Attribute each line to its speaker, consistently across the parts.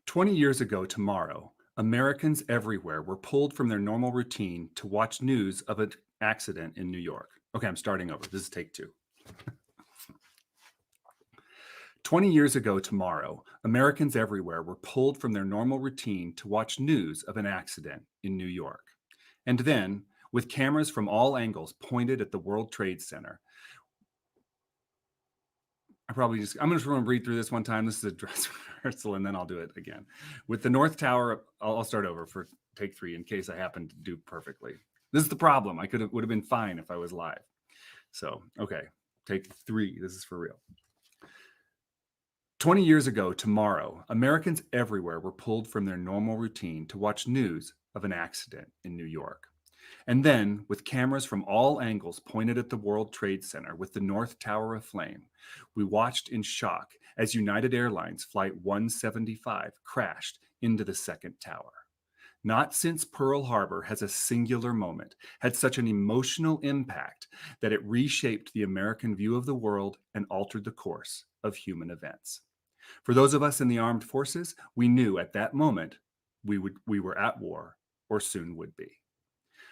Speaker 1: 20 years ago tomorrow, Americans everywhere were pulled from their normal routine to watch news of an accident in New York. Okay, I'm starting over. This is take two. 20 years ago tomorrow, Americans everywhere were pulled from their normal routine to watch news of an accident in New York. And then, with cameras from all angles pointed at the World Trade Center, I'm just going to read through this one time. This is a dress rehearsal, and then I'll do it again. With the North Tower, I'll start over for take three in case I happen to do perfectly. This is the problem. Would have been fine if I was live. So, okay, take three. This is for real. 20 years ago tomorrow, Americans everywhere were pulled from their normal routine to watch news of an accident in New York. And then, with cameras from all angles pointed at the World Trade Center with the North Tower aflame, we watched in shock as United Airlines Flight 175 crashed into the second tower. Not since Pearl Harbor has a singular moment had such an emotional impact that it reshaped the American view of the world and altered the course of human events. For those of us in the armed forces, we knew at that moment we were at war or soon would be.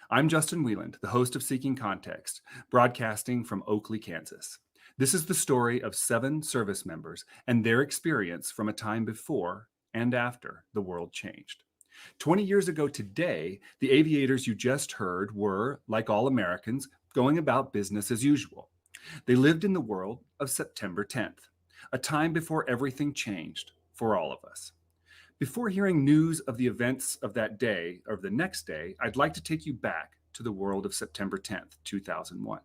Speaker 1: I'm Justin Wieland, the host of Seeking Context, broadcasting from Oakley, Kansas. This is the story of 7 service members and their experience from a time before and after the world changed. 20 years ago today, the aviators you just heard were, like all Americans, going about business as usual. They lived in the world of September 10th, a time before everything changed for all of us. Before hearing news of the events of that day or the next day, I'd like to take you back to the world of September 10th, 2001.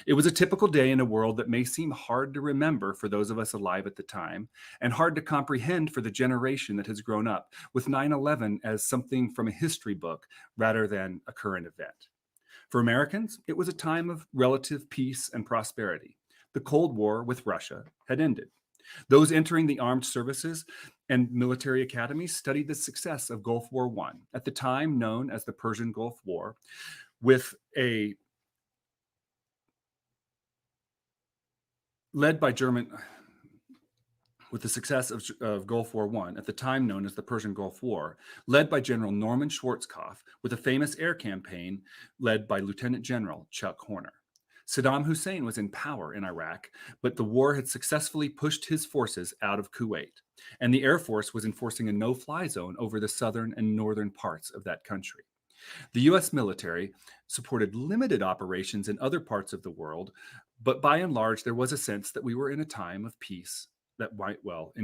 Speaker 1: It was a typical day in a world that may seem hard to remember for those of us alive at the time, and hard to comprehend for the generation that has grown up with 9/11 as something from a history book rather than a current event. For Americans, it was a time of relative peace and prosperity. The Cold War with Russia had ended. Those entering the armed services and military academies studied the success of Gulf War I, at the time known as the Persian Gulf War, with the success of Gulf War I, at the time known as the Persian Gulf War, led by General Norman Schwarzkopf, with a famous air campaign led by Lieutenant General Chuck Horner. Saddam Hussein was in power in Iraq, but the war had successfully pushed his forces out of Kuwait, and the Air Force was enforcing a no-fly zone over the southern and northern parts of that country. The U.S. military supported limited operations in other parts of the world, but by and large, there was a sense that we were in a time of peace that might well